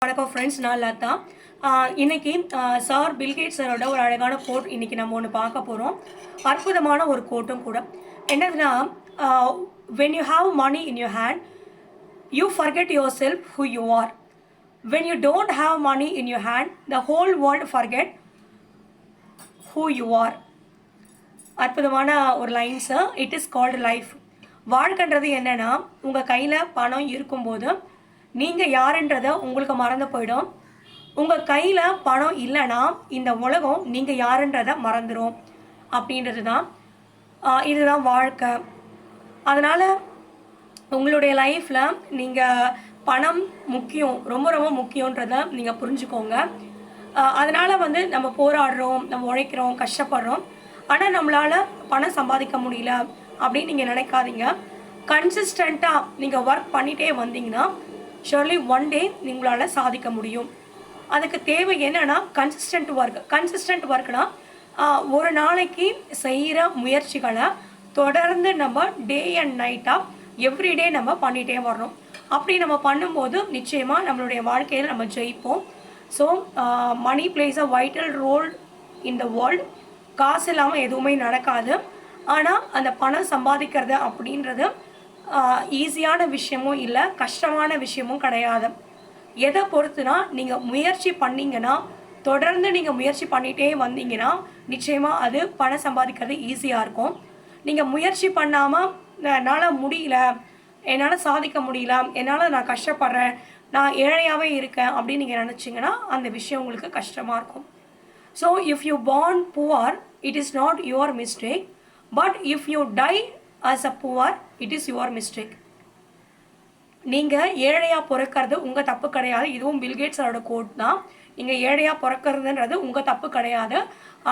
வணக்கம் ஃப்ரெண்ட்ஸ், நான் லதா. இன்னைக்கு சார் பில்கேட்ஸ் சாரோட ஒரு அழகான கோட் இன்னைக்கு நம்ம ஒன்று பார்க்க போகிறோம். அற்புதமான ஒரு கோட்டும் கூட. என்னதுன்னா, when you have money in your hand, you forget yourself who you are. When you don't have money in your hand, the whole world forget who you are. அற்புதமான ஒரு lines. It is called life. வாழ்க்கைன்றது என்னன்னா, உங்கள் கையில் பணம் இருக்கும்போது நீங்கள் யாருன்றதை உங்களுக்கு மறந்து போயிடும். உங்கள் கையில் பணம் இல்லைன்னா இந்த உலகம் நீங்கள் யாருன்றதை மறந்துடும் அப்படின்றது தான். இதுதான் வாழ்க்கை. அதனால் உங்களுடைய லைஃப்பில் நீங்கள் பணம் முக்கியம், ரொம்ப ரொம்ப முக்கியன்றதை நீங்கள் புரிஞ்சுக்கோங்க. அதனால் நம்ம போராடுறோம், நம்ம உழைக்கிறோம், கஷ்டப்படுறோம். ஆனால் நம்மளால் பணம் சம்பாதிக்க முடியல அப்படின்னு நீங்கள் நினைக்காதீங்க. கன்சிஸ்டண்ட்டாக நீங்கள் ஒர்க் பண்ணிகிட்டே வந்தீங்கன்னா ஷுவர்லி ஒன் டே உங்களால் சாதிக்க முடியும். அதுக்கு தேவை என்னென்னா கன்சிஸ்டன்ட் ஒர்க்னா ஒரு நாளைக்கு செய்கிற முயற்சிகளை தொடர்ந்து நம்ம டே அண்ட் நைட்டாக எவ்ரிடே நம்ம பண்ணிகிட்டே வரணும். அப்படி நம்ம பண்ணும்போது நிச்சயமாக நம்மளுடைய வாழ்க்கையில் நம்ம ஜெயிப்போம். So money plays a vital role in the world. காசு இல்லாமல் எதுவுமே நடக்காது. ஆனால் அந்த பணம் சம்பாதிக்கிறது அப்படின்றது ஈஸியான விஷயமும் இல்லை, கஷ்டமான விஷயமும் கிடையாது. எதை பொறுத்துனா, நீங்கள் முயற்சி பண்ணிங்கன்னா, தொடர்ந்து நீங்கள் முயற்சி பண்ணிகிட்டே வந்தீங்கன்னா நிச்சயமாக அது பணம் சம்பாதிக்கிறது ஈஸியாக இருக்கும். நீங்கள் முயற்சி பண்ணாமல் என்னால் முடியல, என்னால் சாதிக்க முடியல, நான் கஷ்டப்படுறேன், நான் ஏழையாகவே இருக்கேன் அப்படின்னு நீங்கள் நினச்சிங்கன்னா அந்த விஷயம் உங்களுக்கு கஷ்டமாக இருக்கும். So if you born poor, it is not your mistake. But if you die as a poor, it is your mistake. நீங்கள் ஏழையாக பிறக்கிறது உங்கள் தப்பு கிடையாது. இதுவும் பில்கேட்ஸோட கோட் தான். நீங்கள் ஏழையாக பிறக்கிறதுன்றது உங்கள் தப்பு கிடையாது.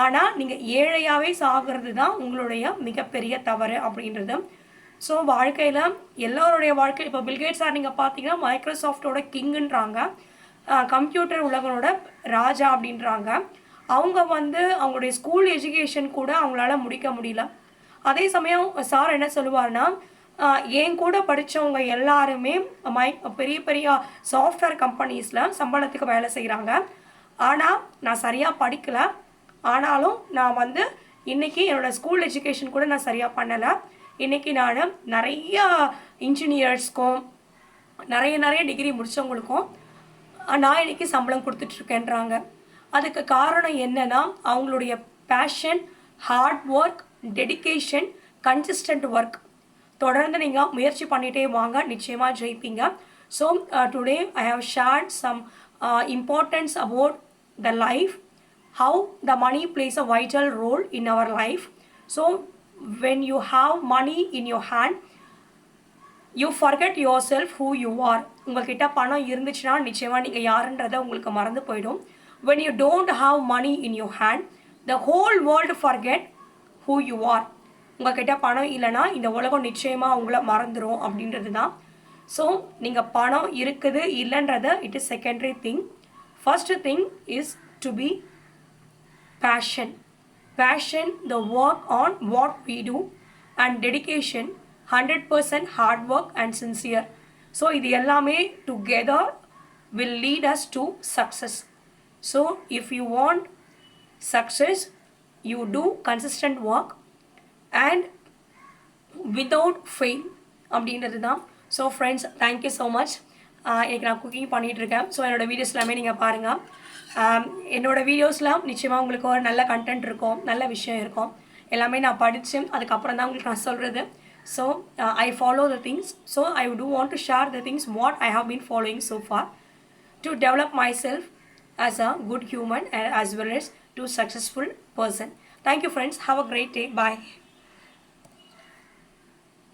ஆனால் நீங்கள் ஏழையாகவே சாகிறது தான் உங்களுடைய மிகப்பெரிய தவறு அப்படின்றது. ஸோ வாழ்க்கையில் எல்லோருடைய வாழ்க்கையில் இப்போ பில்கேட்ஸ் சார் நீங்கள் பார்த்தீங்கன்னா மைக்ரோசாஃப்டோட கிங்குன்றாங்க, கம்ப்யூட்டர் உலகனோட ராஜா அப்படின்றாங்க. அவங்க அவங்களுடைய ஸ்கூல் எஜுகேஷன் கூட அவங்களால முடிக்க முடியல. அதே சமயம் சார் என்ன சொல்லுவார்னா, என் கூட படித்தவங்க எல்லாருமே பெரிய பெரிய சாஃப்ட்வேர் கம்பெனிஸில் சம்பளத்துக்கு வேலை செய்கிறாங்க. ஆனால் நான் சரியாக படிக்கலை. ஆனாலும் நான் இன்றைக்கி என்னோடய ஸ்கூல் எஜுகேஷன் கூட நான் சரியாக பண்ணலை. இன்றைக்கி நான் நிறைய இன்ஜினியர்ஸ்க்கும் நிறைய டிகிரி முடித்தவங்களுக்கும் நான் இன்றைக்கி சம்பளம் கொடுத்துட்ருக்கேன்றாங்க. அதுக்கு காரணம் என்னென்னா, அவங்களுடைய passion, hard work, dedication, consistent work. தொடர்ந்து நீங்கள் முயற்சி பண்ணிகிட்டே வாங்க, நிச்சயமாக ஜெயிப்பீங்க. So today I have shared some importance about the life, how the money plays a vital role in our life. So when you have money in your hand, you forget yourself who you are. உங்கள்கிட்ட பணம் இருந்துச்சுன்னா நிச்சயமாக நீங்கள் யாருன்றதை உங்களுக்கு மறந்து போயிடும். When you don't have money in your hand, the whole world forget who you are. உங்கள்கிட்ட பணம் இல்லைன்னா இந்த உலகம் நிச்சயமாக உங்களை மறந்துடும் அப்படின்றது தான். ஸோ நீங்கள் பணம் இருக்குது இல்லைன்றத it is secondary thing. First thing is to be passion. The work on what we do, and dedication, 100% hard work and sincere. So இது எல்லாமே together will lead us to success. So if you want success, you do consistent work and without fail அப்படின்றது தான். So friends, thank you so much. எனக்கு நான் cooking பண்ணிகிட்ருக்கேன். So என்னோடய videos எல்லாமே நீங்கள் பாருங்கள். என்னோடய வீடியோஸ்லாம் நிச்சயமாக உங்களுக்கு ஒரு நல்ல கண்டென்ட் இருக்கும், நல்ல விஷயம் இருக்கும். எல்லாமே நான் படித்து அதுக்கப்புறம் தான் உங்களுக்கு நான் சொல்கிறது. So I follow the things. So I do want to share the things what I have been following so far to develop myself as a good human as well as to successful person. Thank you friends. Have a great day. Bye.